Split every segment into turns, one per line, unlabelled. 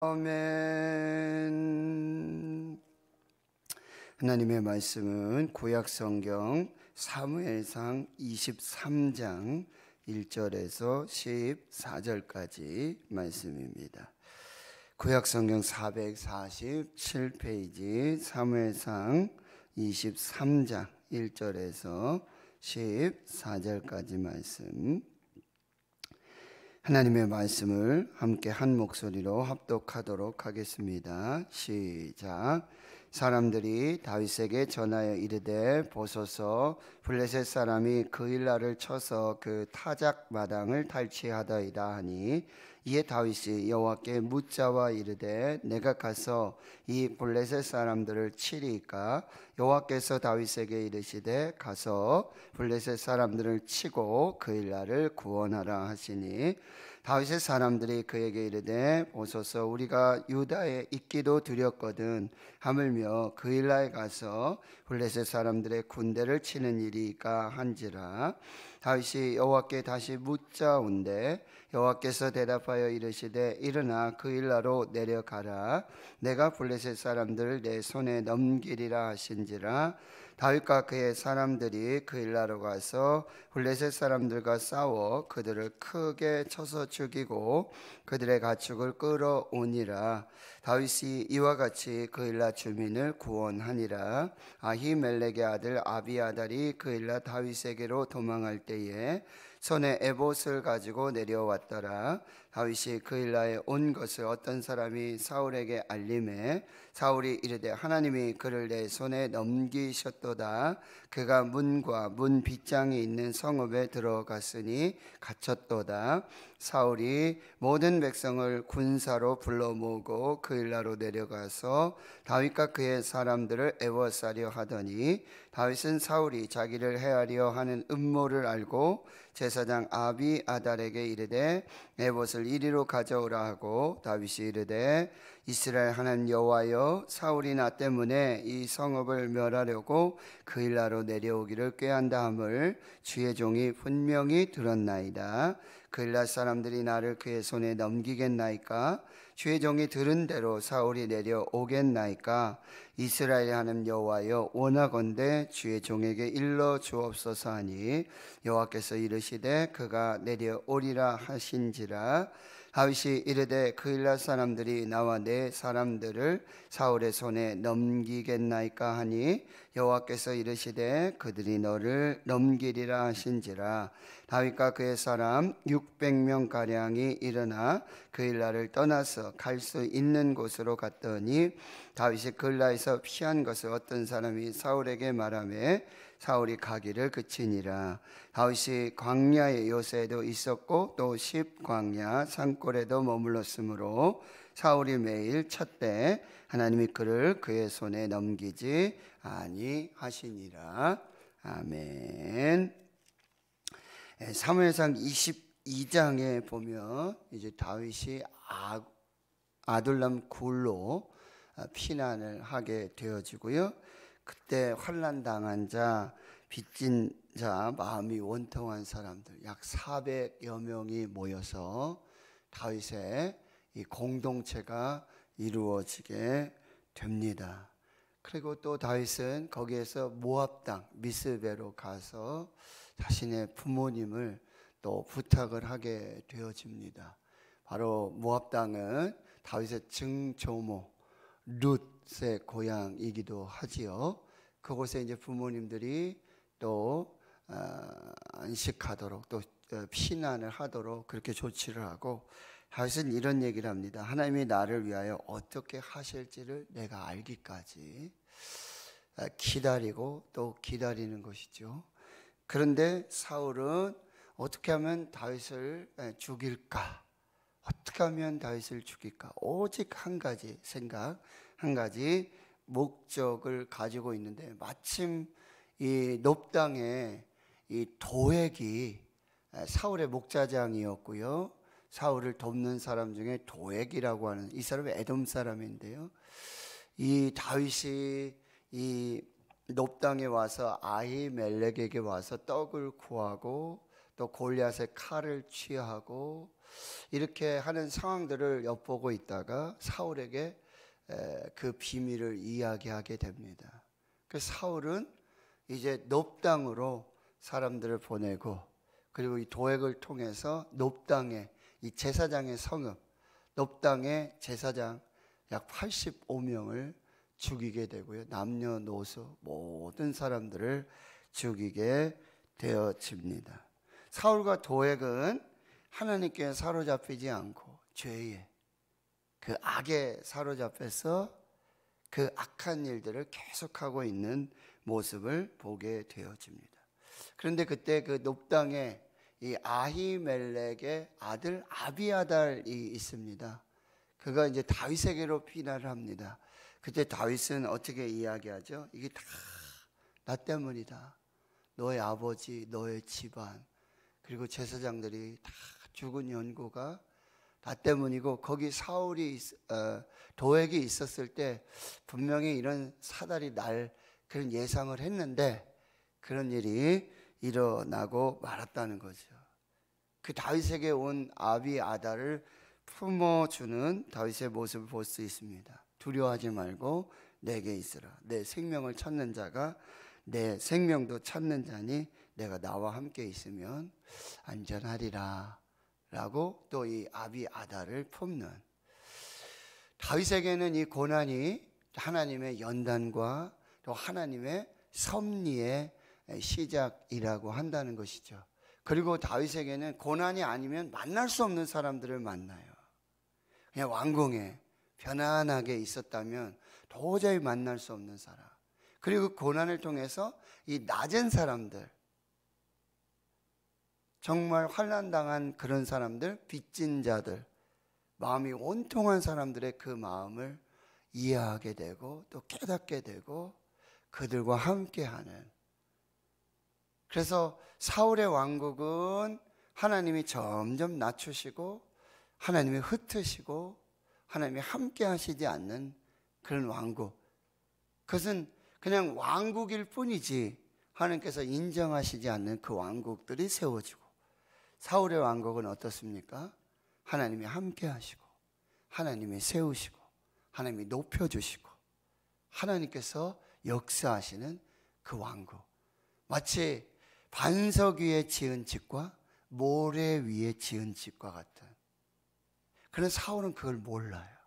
아멘. 하나님의 말씀은 구약성경 사무엘상 23장 1절에서 14절까지 말씀입니다. 구약성경 447페이지 사무엘상 23장 1절에서 14절까지 말씀, 하나님의 말씀을 함께 한 목소리로 합독하도록 하겠습니다. 시작. 사람들이 다윗에게 전하여 이르되, 보소서, 블레셋 사람이 그일라를 쳐서 그 타작 마당을 탈취하더이다 하니, 이에 다윗이 여호와께 묻자와 이르되, 내가 가서 이 블레셋 사람들을 치리이까? 여호와께서 다윗에게 이르시되, 가서 블레셋 사람들을 치고 그일라를 구원하라 하시니, 다윗의 사람들이 그에게 이르되, 보소서, 우리가 유다에 있기도 두렵거든 하물며 그일라에 가서 블레셋 사람들의 군대를 치는 일이니까 한지라. 다윗이 여호와께 다시 묻자온데, 여호와께서 대답하여 이르시되, 일어나 그일라로 내려가라. 내가 블레셋 사람들을 내 손에 넘기리라 하신지라. 다윗과 그의 사람들이 그일라로 가서 블레셋 사람들과 싸워 그들을 크게 쳐서 죽이고 그들의 가축을 끌어오니라. 다윗이 이와 같이 그일라 주민을 구원하니라. 아히멜렉의 아들 아비아달이 그일라 다윗에게로 도망할 때에 손에 에봇을 가지고 내려왔더라. 다윗이 그일라에 온 것을 어떤 사람이 사울에게 알림해 사울이 이르되, 하나님이 그를 내 손에 넘기셨도다. 그가 문과 문 빗장이 있는 성읍에 들어갔으니 갇혔도다. 사울이 모든 백성을 군사로 불러 모으고 그일라로 내려가서 다윗과 그의 사람들을 애워싸려 하더니, 다윗은 사울이 자기를 해하려 하는 음모를 알고 제사장 아비아달에게 이르되, 에봇을 이리로 가져오라 하고, 다윗이 이르되, 이스라엘 하나님 여호와여, 사울이 나 때문에 이 성읍을 멸하려고 그일라로 내려오기를 꾀한다 함을 주의 종이 분명히 들었나이다. 그일라 사람들이 나를 그의 손에 넘기겠나이까? 주의 종이 들은 대로 사울이 내려오겠나이까? 이스라엘 하나님 여호와여, 원하건대 주의 종에게 일러 주옵소서 하니, 여호와께서 이르시되 그가 내려오리라 하신지라. 다윗이 이르되, 그일라 사람들이 나와 내 사람들을 사울의 손에 넘기겠나이까 하니, 여호와께서 이르시되 그들이 너를 넘기리라 하신지라. 다윗과 그의 사람 600명 가량이 일어나 그일라를 떠나서 갈 수 있는 곳으로 갔더니, 다윗이 그일라에서 피한 것을 어떤 사람이 사울에게 말하며 사울이 가기를 그치니라. 다윗이 광야의 요새에도 있었고 또 십광야 산골에도 머물렀으므로 사울이 매일 쳤되 하나님이 그를 그의 손에 넘기지 아니하시니라. 아멘. 사무엘상 22장에 보면 이제 다윗이 아둘람 굴로 피난을 하게 되어지고요. 그때 환난 당한 자, 빚진 자, 마음이 원통한 사람들 약 400여 명이 모여서 다윗의 이 공동체가 이루어지게 됩니다. 그리고 또 다윗은 거기에서 모압 땅 미스베로 가서 자신의 부모님을 또 부탁을 하게 되어집니다. 바로 모압 땅은 다윗의 증조모 룻의 고향이기도 하지요. 그곳에 이제 부모님들이 또 안식하도록 또 피난을 하도록 그렇게 조치를 하고, 다윗은 이런 얘기를 합니다. 하나님이 나를 위하여 어떻게 하실지를 내가 알기까지 기다리고 또 기다리는 것이죠. 그런데 사울은 어떻게 하면 다윗을 죽일까? 어떻게 하면 다윗을 죽일까? 오직 한 가지 생각, 한 가지 목적을 가지고 있는데, 마침 이 놉당에 이 도액이 사울의 목자장이었고요. 사울을 돕는 사람 중에 도액이라고 하는 이 사람이 에돔 사람인데요. 이 다윗이 이 놉당에 와서 아히멜렉에게 와서 떡을 구하고 또 골리앗의 칼을 취하고 이렇게 하는 상황들을 엿보고 있다가 사울에게 그 비밀을 이야기하게 됩니다. 그 사울은 이제 놉 땅으로 사람들을 보내고, 그리고 이 도액을 통해서 놉 땅에 이 제사장의 성읍 놉 땅의 제사장 약 85명을 죽이게 되고요, 남녀노소 모든 사람들을 죽이게 되어집니다. 사울과 도액은 하나님께 사로잡히지 않고 죄에, 그 악에 사로잡혀서 그 악한 일들을 계속하고 있는 모습을 보게 되어집니다. 그런데 그때 그 놉 땅에 이 아히멜렉의 아들 아비아달이 있습니다. 그가 이제 다윗에게로 피난을 합니다. 그때 다윗은 어떻게 이야기하죠? 이게 다 나 때문이다. 너의 아버지, 너의 집안, 그리고 제사장들이 다 죽은 연고가 나 때문이고, 거기 사울이 도액이 있었을 때 분명히 이런 사달이 날 그런 예상을 했는데 그런 일이 일어나고 말았다는 거죠. 그 다윗에게 온 아비아달을 품어주는 다윗의 모습을 볼 수 있습니다. 두려워하지 말고 내게 있으라. 내 생명을 찾는 자가 내 생명도 찾는 자니 내가 나와 함께 있으면 안전하리라 라고 또 이 아비아달을 품는, 다윗에게는 이 고난이 하나님의 연단과 또 하나님의 섭리의 시작이라고 한다는 것이죠. 그리고 다윗에게는 고난이 아니면 만날 수 없는 사람들을 만나요. 그냥 왕궁에 편안하게 있었다면 도저히 만날 수 없는 사람, 그리고 고난을 통해서 이 낮은 사람들, 정말 환난당한 그런 사람들, 빚진 자들, 마음이 온통한 사람들의 그 마음을 이해하게 되고 또 깨닫게 되고 그들과 함께하는, 그래서 사울의 왕국은 하나님이 점점 낮추시고 하나님이 흩으시고 하나님이 함께 하시지 않는 그런 왕국, 그것은 그냥 왕국일 뿐이지 하나님께서 인정하시지 않는 그 왕국들이 세워지고, 사울의 왕국은 어떻습니까? 하나님이 함께 하시고 하나님이 세우시고 하나님이 높여주시고 하나님께서 역사하시는 그 왕국, 마치 반석 위에 지은 집과 모래 위에 지은 집과 같은. 그런 사울은 그걸 몰라요.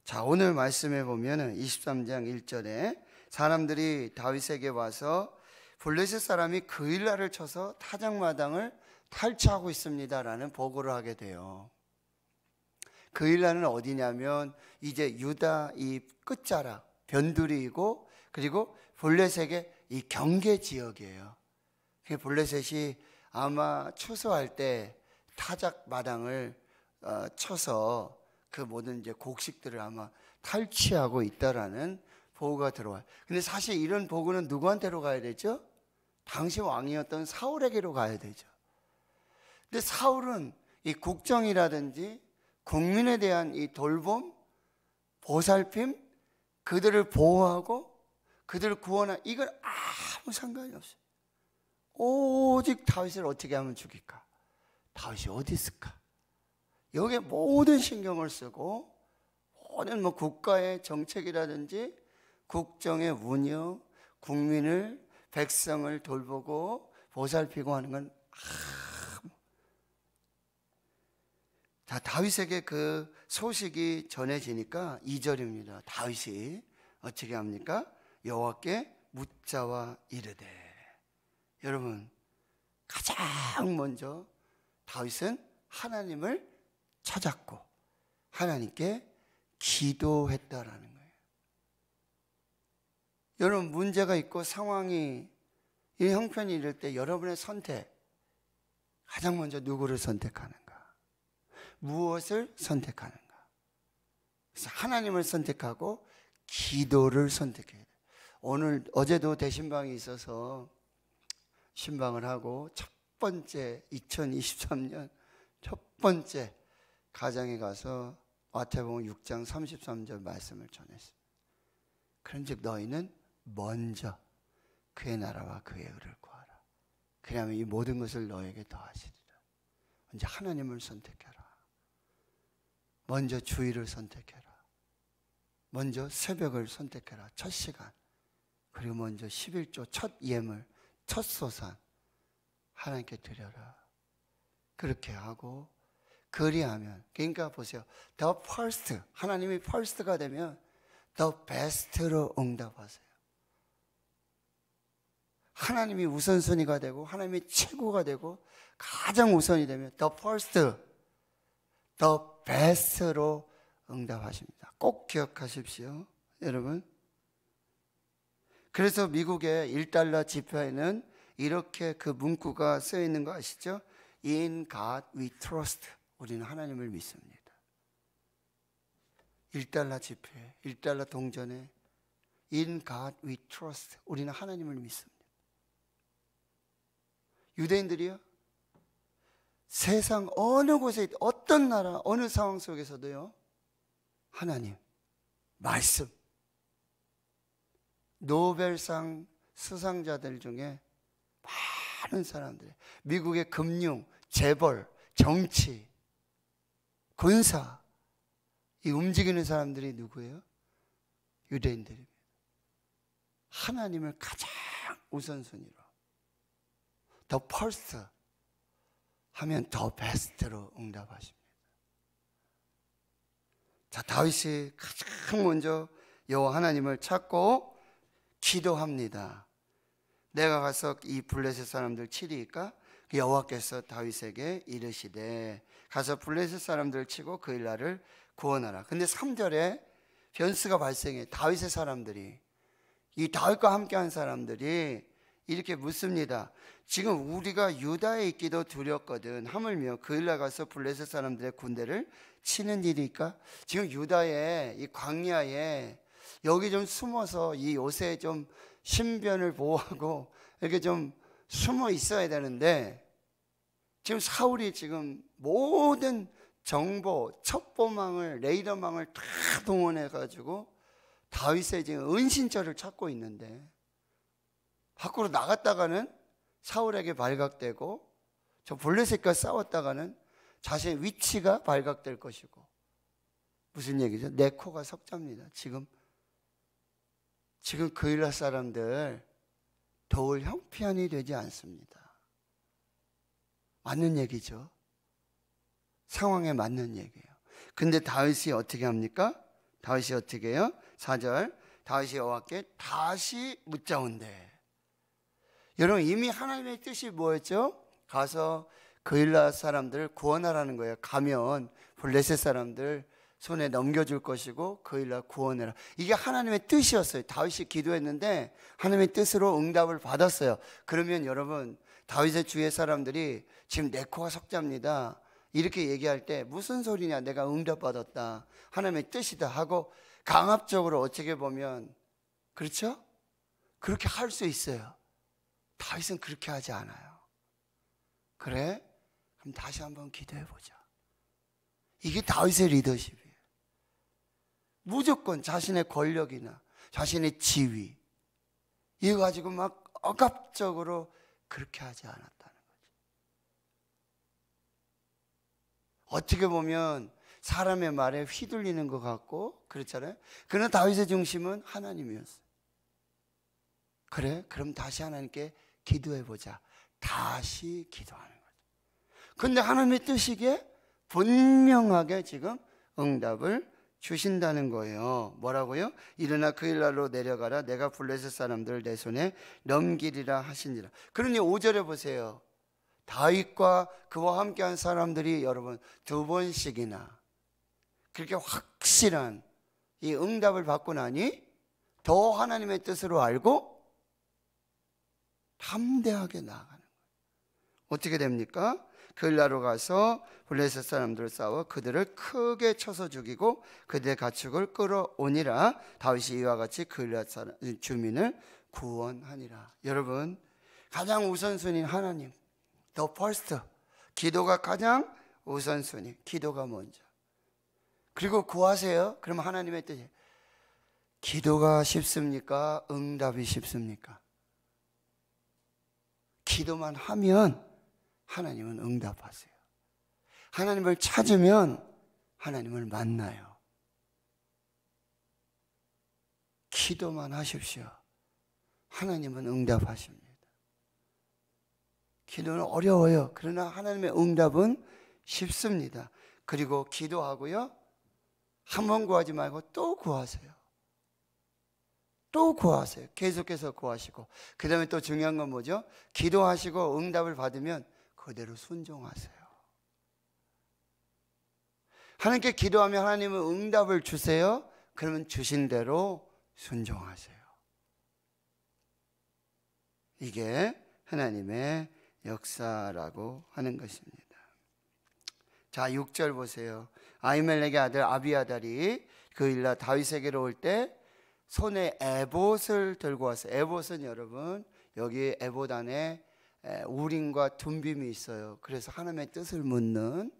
자, 오늘 말씀해 보면 23장 1절에 사람들이 다윗에게 와서 블레셋 사람이 그일라를 쳐서 타작마당을 탈취하고 있습니다라는 보고를 하게 돼요. 그일라는 어디냐면 이제 유다 이 끝자락 변두리이고, 그리고 블레셋의 이 경계 지역이에요. 블레셋이 아마 추수할 때 타작마당을 쳐서 그 모든 이제 곡식들을 아마 탈취하고 있다라는 보고가 들어와요. 근데 사실 이런 보고는 누구한테로 가야 되죠? 당시 왕이었던 사울에게로 가야 되죠. 근데 사울은 이 국정이라든지 국민에 대한 이 돌봄, 보살핌, 그들을 보호하고 그들을 구원하, 이걸 아무 상관이 없어요. 오직 다윗을 어떻게 하면 죽일까? 다윗이 어디 있을까? 여기에 모든 신경을 쓰고 모든 국가의 정책이라든지 국정의 운영, 국민을, 백성을 돌보고 보살피고 하는 건 자, 다윗에게 그 소식이 전해지니까 2절입니다. 다윗이 어떻게 합니까? 여호와께 묻자와 이르되. 여러분, 가장 먼저 다윗은 하나님을 찾았고 하나님께 기도했다라는 거예요. 여러분, 문제가 있고 상황이 이 형편이 이럴 때 여러분의 선택, 가장 먼저 누구를 선택하는가? 무엇을 선택하는가? 그래서 하나님을 선택하고 기도를 선택해야 돼요. 어제도 대신방이 있어서 신방을 하고 첫 번째 2023년 첫 번째 가정에 가서 마태복음 6장 33절 말씀을 전했습니다. 그런즉 너희는 먼저 그의 나라와 그의 의를 구하라. 그러면 이 모든 것을 너에게 더하시리라. 먼저 하나님을 선택해라. 먼저 주의를 선택해라. 먼저 새벽을 선택해라. 첫 시간. 그리고 먼저 11조 첫 예물, 첫 소산 하나님께 드려라. 그렇게 하고 그리하면, 그러니까 보세요. The first, 하나님이 first가 되면 the best로 응답하세요. 하나님이 우선순위가 되고 하나님이 최고가 되고 가장 우선이 되면 the first, the best로 응답하십니다. 꼭 기억하십시오, 여러분. 그래서 미국의 1달러 지폐에는 이렇게 그 문구가 쓰여 있는 거 아시죠? In God we trust. 우리는 하나님을 믿습니다. 1달러 지폐, 1달러 동전에 In God we trust. 우리는 하나님을 믿습니다. 유대인들이요, 세상 어느 곳에 어떤 나라 어느 상황 속에서도요, 하나님, 말씀. 노벨상 수상자들 중에 많은 사람들, 미국의 금융, 재벌, 정치, 군사, 이 움직이는 사람들이 누구예요? 유대인들입니다. 하나님을 가장 우선순위로, the first 하면 the best로 응답하십니다. 자, 다윗이 가장 먼저 여호와 하나님을 찾고 기도합니다. 내가 가서 이 블레셋 사람들 치리까? 여호와께서 다윗에게 이르시되 가서 블레셋 사람들을 치고 그 일날을 구원하라. 근데 3절에 변수가 발생해. 다윗의 사람들이, 이 다윗과 함께한 사람들이 이렇게 묻습니다. 지금 우리가 유다에 있기도 두렵거든. 하물며 그 일날 가서 블레셋 사람들의 군대를 치는 일일까? 지금 유다의 이 광야에 여기 좀 숨어서 이 요새 좀 신변을 보호하고 이렇게 좀 숨어 있어야 되는데, 지금 사울이 지금 모든 정보, 첩보망을, 레이더망을 다 동원해 가지고 다윗의 지금 은신처를 찾고 있는데, 밖으로 나갔다가는 사울에게 발각되고 저 블레셋과 싸웠다가는 자신의 위치가 발각될 것이고, 무슨 얘기죠? 내 코가 석자입니다. 지금 그 일날 사람들 도울 형편이 되지 않습니다. 맞는 얘기죠. 상황에 맞는 얘기예요. 근데 다윗이 어떻게 합니까? 다윗이 어떻게 해요? 4절, 다윗이 여호와께 다시 묻자온대. 여러분, 이미 하나님의 뜻이 뭐였죠? 가서 그 일날 사람들을 구원하라는 거예요. 가면 블레셋 사람들 손에 넘겨줄 것이고 그 일날 구원해라. 이게 하나님의 뜻이었어요. 다윗이 기도했는데 하나님의 뜻으로 응답을 받았어요. 그러면 여러분, 다윗의 주위의 사람들이 지금 내 코가 석자입니다 이렇게 얘기할 때 무슨 소리냐, 내가 응답받았다, 하나님의 뜻이다 하고 강압적으로 어떻게 보면, 그렇죠? 그렇게 할 수 있어요. 다윗은 그렇게 하지 않아요. 그래? 그럼 다시 한번 기도해 보자. 이게 다윗의 리더십이에요. 무조건 자신의 권력이나 자신의 지위 이거 가지고 막 억압적으로 그렇게 하지 않았다는 거죠. 어떻게 보면 사람의 말에 휘둘리는 것 같고 그렇잖아요. 그러나 다윗의 중심은 하나님이었어요. 그래? 그럼 다시 하나님께 기도해보자. 다시 기도하는 거죠. 근데 하나님의 뜻이기에 분명하게 지금 응답을 주신다는 거예요. 뭐라고요? 일어나 그 일날로 내려가라. 내가 블레셋 사람들을 내 손에 넘기리라 하시니라. 그러니 5절에 보세요. 다윗과 그와 함께한 사람들이 여러분 2번씩이나 그렇게 확실한 이 응답을 받고 나니 더 하나님의 뜻으로 알고 담대하게 나아가는 거예요. 어떻게 됩니까? 그 일날로 가서 블레셋 사람들을 싸워 그들을 크게 쳐서 죽이고 그들의 가축을 끌어오니라. 다윗이 이와 같이 그 일날 주민을 구원하니라. 여러분, 가장 우선순위는 하나님, the first. 기도가 가장 우선순위, 기도가 먼저. 그리고 구하세요. 그러면 하나님의 뜻이, 기도가 쉽습니까? 응답이 쉽습니까? 기도만 하면 하나님은 응답하세요. 하나님을 찾으면 하나님을 만나요. 기도만 하십시오. 하나님은 응답하십니다. 기도는 어려워요. 그러나 하나님의 응답은 쉽습니다. 그리고 기도하고요, 한 번 구하지 말고 또 구하세요. 또 구하세요. 계속해서 구하시고, 그 다음에 또 중요한 건 뭐죠? 기도하시고 응답을 받으면 그대로 순종하세요. 하나님께 기도하면 하나님은 응답을 주세요. 그러면 주신 대로 순종하세요. 이게 하나님의 역사라고 하는 것입니다. 자, 6절 보세요. 아히멜렉의 아들 아비아달이 그 일날 다윗에게로 올 때 손에 에봇을 들고 왔어요. 에봇은 여러분, 여기 에봇 안에 우림과 둠빔이 있어요. 그래서 하나님의 뜻을 묻는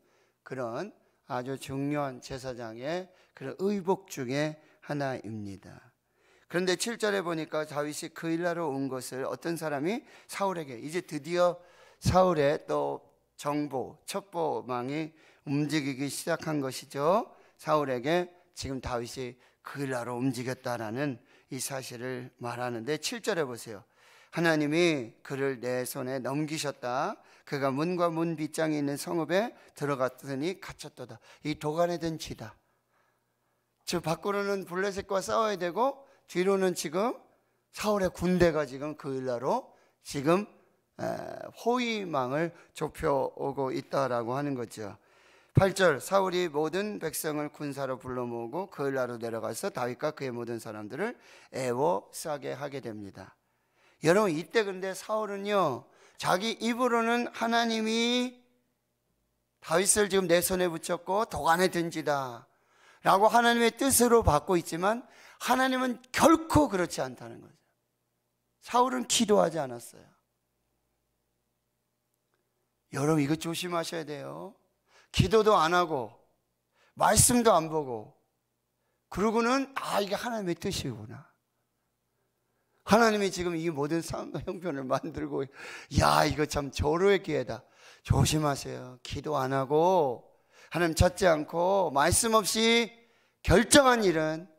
그런 아주 중요한 제사장의 그런 의복 중에 하나입니다. 그런데 7절에 보니까 다윗이 그 일하러 온 것을 어떤 사람이 사울에게, 이제 드디어 사울의 또 정보, 첩보망이 움직이기 시작한 것이죠. 사울에게 지금 다윗이 그 일하러 움직였다라는 이 사실을 말하는데, 7절에 보세요. 하나님이 그를 내 손에 넘기셨다. 그가 문과 문 빗장이 있는 성읍에 들어갔더니 갇혔도다. 이 도간에 든 쥐다. 즉 밖으로는 블레셋과 싸워야 되고, 뒤로는 지금 사울의 군대가 지금 그 일하러 지금 호위망을 좁혀오고 있다라고 하는 거죠. 8절, 사울이 모든 백성을 군사로 불러 모으고 그 일하러 내려가서 다윗과 그의 모든 사람들을 애워싸게 하게 됩니다. 여러분, 이때 근데 사울은요, 자기 입으로는 하나님이 다윗을 지금 내 손에 붙였고 도간에 든지다 라고 하나님의 뜻으로 받고 있지만, 하나님은 결코 그렇지 않다는 거죠. 사울은 기도하지 않았어요. 여러분, 이거 조심하셔야 돼요. 기도도 안 하고 말씀도 안 보고 그러고는 이게 하나님의 뜻이구나, 하나님이 지금 이 모든 상황과 형편을 만들고, 이거 참 절호의 기회다. 조심하세요. 기도 안 하고 하나님 찾지 않고 말씀 없이 결정한 일은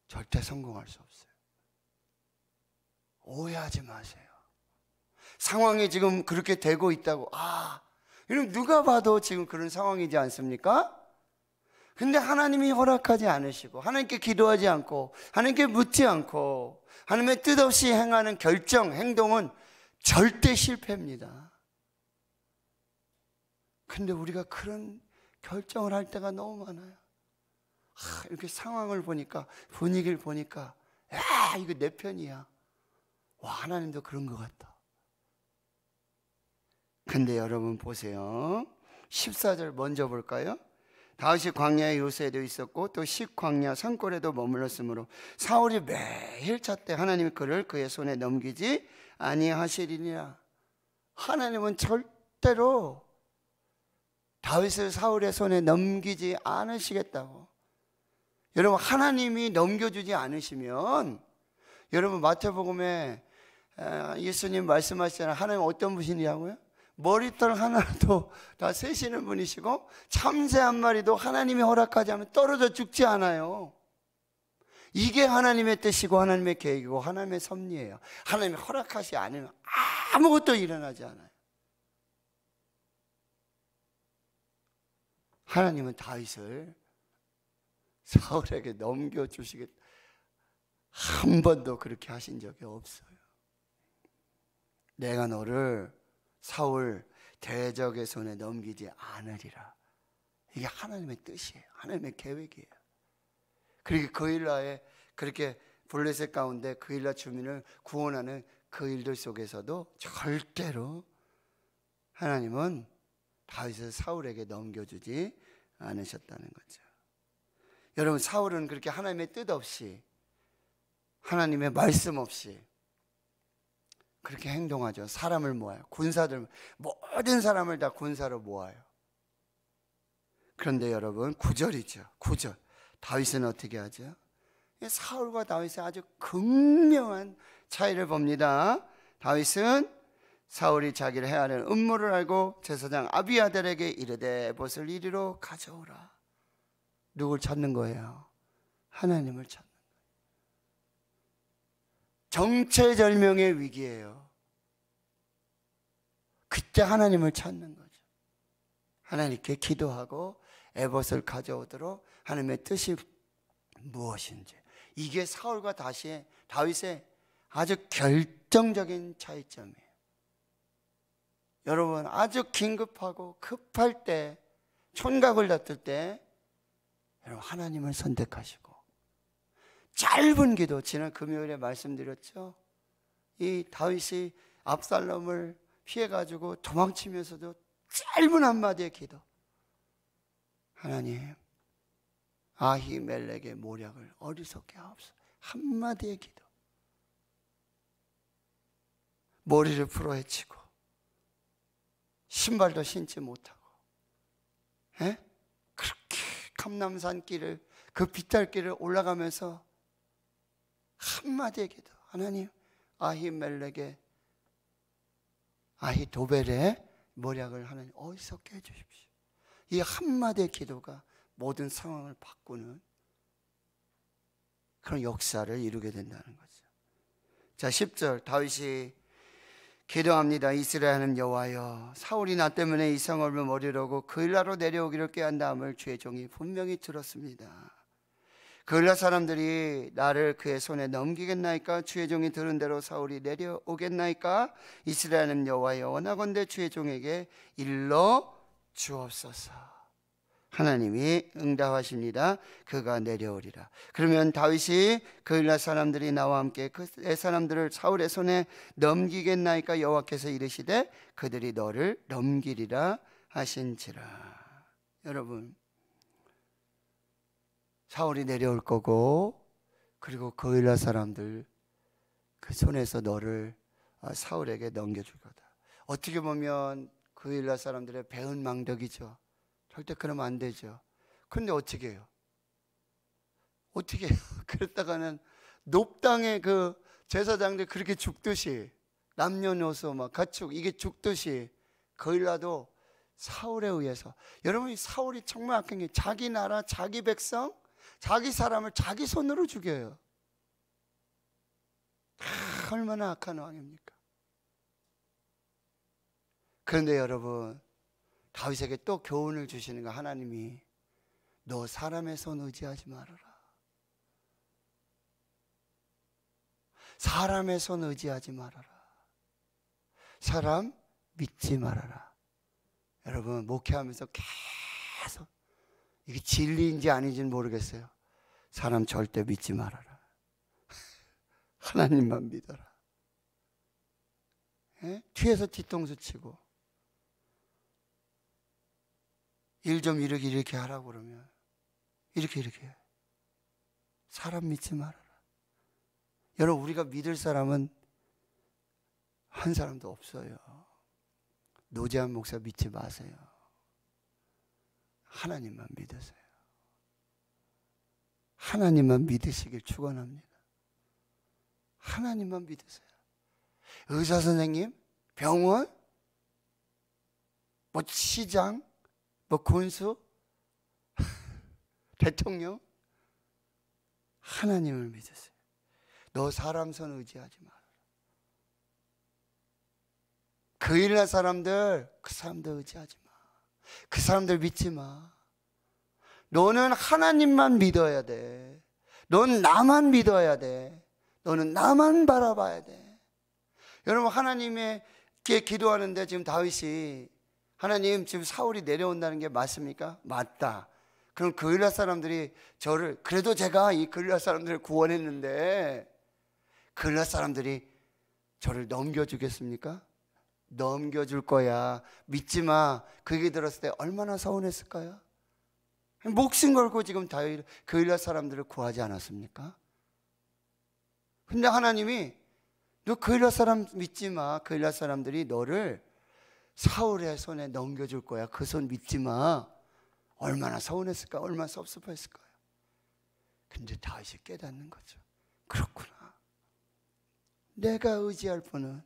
절대 성공할 수 없어요. 오해하지 마세요. 상황이 지금 그렇게 되고 있다고, 여러분, 누가 봐도 지금 그런 상황이지 않습니까? 근데 하나님이 허락하지 않으시고 하나님께 기도하지 않고 하나님께 묻지 않고 하나님의 뜻 없이 행하는 결정, 행동은 절대 실패입니다. 근데 우리가 그런 결정을 할 때가 너무 많아요. 이렇게 상황을 보니까, 분위기를 보니까, 이거 내 편이야. 하나님도 그런 것 같다. 근데 여러분 보세요. 14절 먼저 볼까요? 다윗이 광야의 요새에도 있었고 또 식광야 산골에도 머물렀으므로 사울이 매일 찾되 하나님이 그를 그의 손에 넘기지 아니하시리니라. 하나님은 절대로 다윗을 사울의 손에 넘기지 않으시겠다고. 여러분, 하나님이 넘겨주지 않으시면, 여러분 마태복음에 예수님 말씀하시잖아요. 하나님 어떤 분이냐고요? 머리털 하나도 다 세시는 분이시고 참새 한 마리도 하나님이 허락하지 않으면 떨어져 죽지 않아요. 이게 하나님의 뜻이고 하나님의 계획이고 하나님의 섭리예요. 하나님이 허락하지 않으면 아무것도 일어나지 않아요. 하나님은 다윗을 사울에게 넘겨주시겠다, 한 번도 그렇게 하신 적이 없어요. 내가 너를 사울 대적의 손에 넘기지 않으리라. 이게 하나님의 뜻이에요. 하나님의 계획이에요. 그리고 그 일라에 그렇게 블레셋 가운데 그 일라 주민을 구원하는 그 일들 속에서도 절대로 하나님은 다윗을 사울에게 넘겨주지 않으셨다는 거죠. 여러분, 사울은 그렇게 하나님의 뜻 없이, 하나님의 말씀 없이 그렇게 행동하죠. 사람을 모아요. 군사들, 모든 사람을 다 군사로 모아요. 그런데 여러분, 9절이죠. 9절. 다윗은 어떻게 하죠? 사울과 다윗의 아주 극명한 차이를 봅니다. 다윗은 사울이 자기를 해하는 음모를 알고 제사장 아비아달에게 이르되 에봇을 이리로 가져오라. 누굴 찾는 거예요? 하나님을 찾는 거예요. 정체절명의 위기예요. 그때 하나님을 찾는 거죠. 하나님께 기도하고 에봇을 가져오도록 하나님의 뜻이 무엇인지. 이게 사울과 다윗의 아주 결정적인 차이점이에요. 여러분, 아주 긴급하고 급할 때, 촌각을 다툴 때 여러분 하나님을 선택하시고, 짧은 기도, 지난 금요일에 말씀드렸죠. 이 다윗이 압살롬을 피해가지고 도망치면서도 짧은 한마디의 기도. 하나님, 아히멜렉의 모략을 어리석게 하옵소서. 한마디의 기도. 머리를 풀어헤치고 신발도 신지 못하고, 그렇게 감람산 길을, 그 비탈길을 올라가면서 한마디의 기도. 하나님, 아히멜렉의, 아히도벨의 모략을 하나님 어리석게 해주십시오. 이 한마디의 기도가 모든 상황을 바꾸는 그런 역사를 이루게 된다는 거죠. 자, 10절 다윗이 기도합니다. 이스라엘은 여호와여, 사울이 나 때문에 이 성읍을 머리려고 그일라로 내려오기를 꾀한 다음을 주의 종이 분명히 들었습니다. 그일라 사람들이 나를 그의 손에 넘기겠나이까? 주의 종이 들은 대로 사울이 내려오겠나이까? 이스라엘은 여호와여, 원하건대 주의 종에게 일러 주옵소서. 하나님이 응답하십니다. 그가 내려오리라. 그러면 다윗이 그일라 사람들이 나와 함께 그의 사람들을 사울의 손에 넘기겠나이까? 여호와께서 이르시되 그들이 너를 넘기리라 하신지라. 여러분, 사울이 내려올 거고, 그리고 그일라 사람들 그 손에서 너를 사울에게 넘겨줄 거다. 어떻게 보면 그일라 사람들의 배은망덕이죠. 절대 그러면 안 되죠. 그런데 어떻게 해요? 어떻게 해요? 그랬다가는 높당의 그 제사장들 그렇게 죽듯이, 남녀노소 막 가축 이게 죽듯이 그일라도 사울에 의해서. 여러분, 이 사울이 정말 악한 게 자기 나라, 자기 백성, 자기 사람을 자기 손으로 죽여요. 얼마나 악한 왕입니까? 그런데 여러분, 다윗에게 또 교훈을 주시는 거, 하나님이 너 사람의 손 의지하지 말아라. 사람의 손 의지하지 말아라. 사람 믿지 말아라. 여러분, 목회하면서 계속, 이게 진리인지 아닌지는 모르겠어요. 사람 절대 믿지 말아라. 하나님만 믿어라. 뒤에서 뒤통수 치고 일 좀 이렇게 하라고 그러면 이렇게 해. 사람 믿지 말아라. 여러분, 우리가 믿을 사람은 한 사람도 없어요. 노재한 목사 믿지 마세요. 하나님만 믿으세요. 하나님만 믿으시길 축원합니다. 하나님만 믿으세요. 의사 선생님, 병원, 뭐 시장, 뭐 군수, 대통령, 하나님을 믿으세요. 너 사람 손 의지하지 마라. 그일라 사람들, 그 사람들 의지하지 마. 그 사람들 믿지 마. 너는 하나님만 믿어야 돼. 넌 나만 믿어야 돼. 너는 나만 바라봐야 돼. 여러분, 하나님께 기도하는데 지금 다윗이, 하나님, 지금 사울이 내려온다는 게 맞습니까? 맞다. 그럼 그일라 사람들이 저를, 그래도 제가 이 그일라 사람들을 구원했는데 그일라 사람들이 저를 넘겨주겠습니까? 넘겨줄 거야. 믿지 마. 그 얘기 들었을 때 얼마나 서운했을까요? 목숨 걸고 지금 다윗 그일라 사람들을 구하지 않았습니까? 근데 하나님이 너 그일라 사람 믿지 마. 그일라 사람들이 너를 사울의 손에 넘겨줄 거야. 그 손 믿지 마. 얼마나 서운했을까? 얼마나 섭섭했을까요? 근데 다윗이 깨닫는 거죠. 그렇구나. 내가 의지할 분은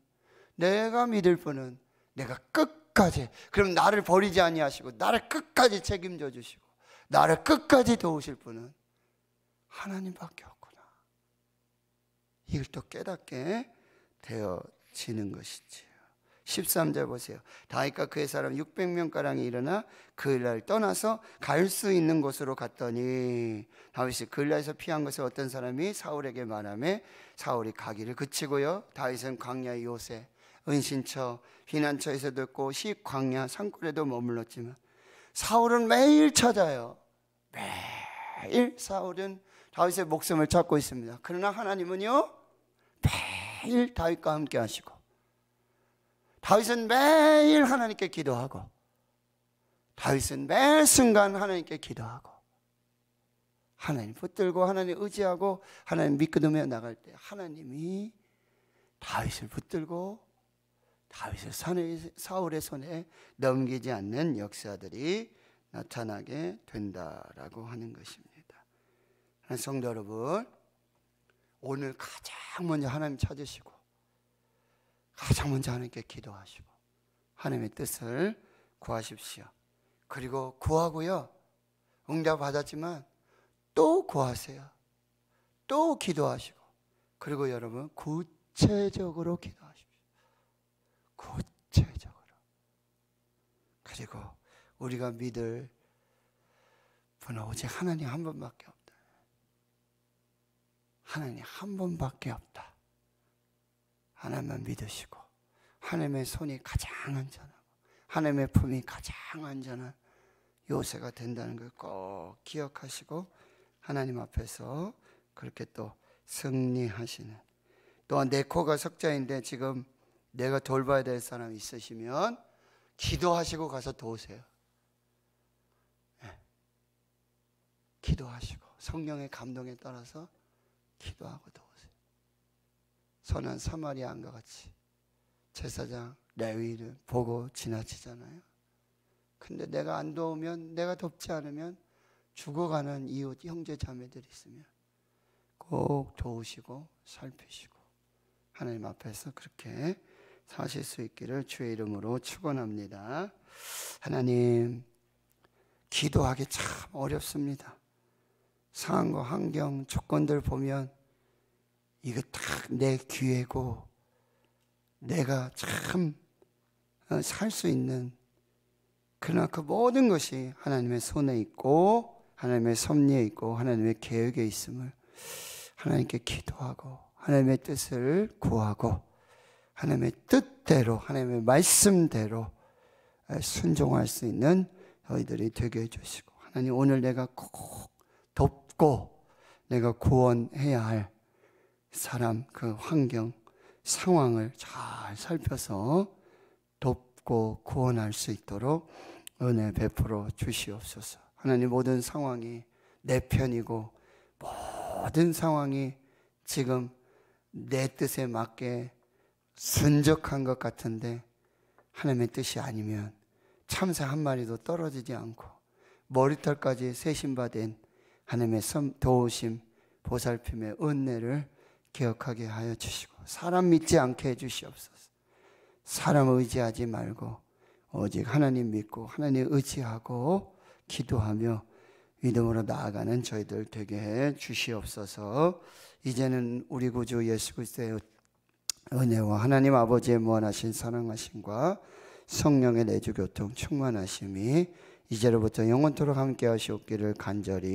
내가 믿을 분은 내가 끝까지, 그럼 나를 버리지 아니하시고 나를 끝까지 책임져 주시고 나를 끝까지 도우실 분은 하나님밖에 없구나. 이걸 또 깨닫게 되어지는 것이지요. 13절 보세요. 다윗과 그의 사람 600명가량이 일어나 그일날 떠나서 갈 수 있는 곳으로 갔더니 다윗이 그일날에서 피한 것을 어떤 사람이 사울에게 말하며 사울이 가기를 그치고요. 다윗은 광야의 요새, 은신처,避난처에서도 있고 시광야 산골에도 머물렀지만 사울은 매일 찾아요. 매일 사울은 다윗의 목숨을 찾고 있습니다. 그러나 하나님은요, 매일 다윗과 함께 하시고 다윗은 매일 하나님께 기도하고 다윗은 매 순간 하나님께 기도하고 하나님 붙들고 하나님 의지하고 하나님 믿으며 나갈 때 하나님이 다윗을 붙들고 다윗을 사울의 손에 넘기지 않는 역사들이 나타나게 된다라고 하는 것입니다. 성도 여러분, 오늘 가장 먼저 하나님 찾으시고 가장 먼저 하나님께 기도하시고 하나님의 뜻을 구하십시오. 그리고 구하고요, 응답 받았지만 또 구하세요. 또 기도하시고, 그리고 여러분 구체적으로 기도하십시오. 구체적으로. 그리고 우리가 믿을 분은 오직 하나님 한 분밖에 없다. 하나님 한 분밖에 없다. 하나님만 믿으시고 하나님의 손이 가장 안전하고 하나님의 품이 가장 안전한 요새가 된다는 걸 꼭 기억하시고 하나님 앞에서 그렇게 또 승리하시는, 또한 내 코가 석자인데 지금 내가 돌봐야 될 사람이 있으시면 기도하시고 가서 도우세요. 네. 기도하시고 성령의 감동에 따라서 기도하고 도우세요. 선한 사마리아인과 같이 제사장 레위를 보고 지나치잖아요. 근데 내가 안 도우면, 내가 돕지 않으면 죽어가는 이웃 형제 자매들이 있으면 꼭 도우시고 살피시고 하나님 앞에서 그렇게 사실 수 있기를 주의 이름으로 축원합니다. 하나님, 기도하기 참 어렵습니다. 상황과 환경, 조건들 보면 이거 딱 내 기회고 내가 참 살 수 있는, 그러나 그 모든 것이 하나님의 손에 있고 하나님의 섭리에 있고 하나님의 계획에 있음을 하나님께 기도하고 하나님의 뜻을 구하고 하나님의 뜻대로 하나님의 말씀대로 순종할 수 있는 저희들이 되게 해주시고, 하나님 오늘 내가 꼭 돕고 내가 구원해야 할 사람, 그 환경, 상황을 잘 살펴서 돕고 구원할 수 있도록 은혜 베풀어 주시옵소서. 하나님, 모든 상황이 내 편이고 모든 상황이 지금 내 뜻에 맞게 순적한 것 같은데 하나님의 뜻이 아니면 참새 한 마리도 떨어지지 않고 머리털까지 세심받은 하나님의 도우심, 보살핌의 은혜를 기억하게 하여 주시고, 사람 믿지 않게 해주시옵소서. 사람 의지하지 말고 오직 하나님 믿고 하나님 의지하고 기도하며 믿음으로 나아가는 저희들 되게 해 주시옵소서. 이제는 우리 구주 예수 그리스도의 은혜와 하나님 아버지의 무한하신 사랑하심과 성령의 내주 교통 충만하심이 이제로부터 영원토록 함께 하시옵기를 간절히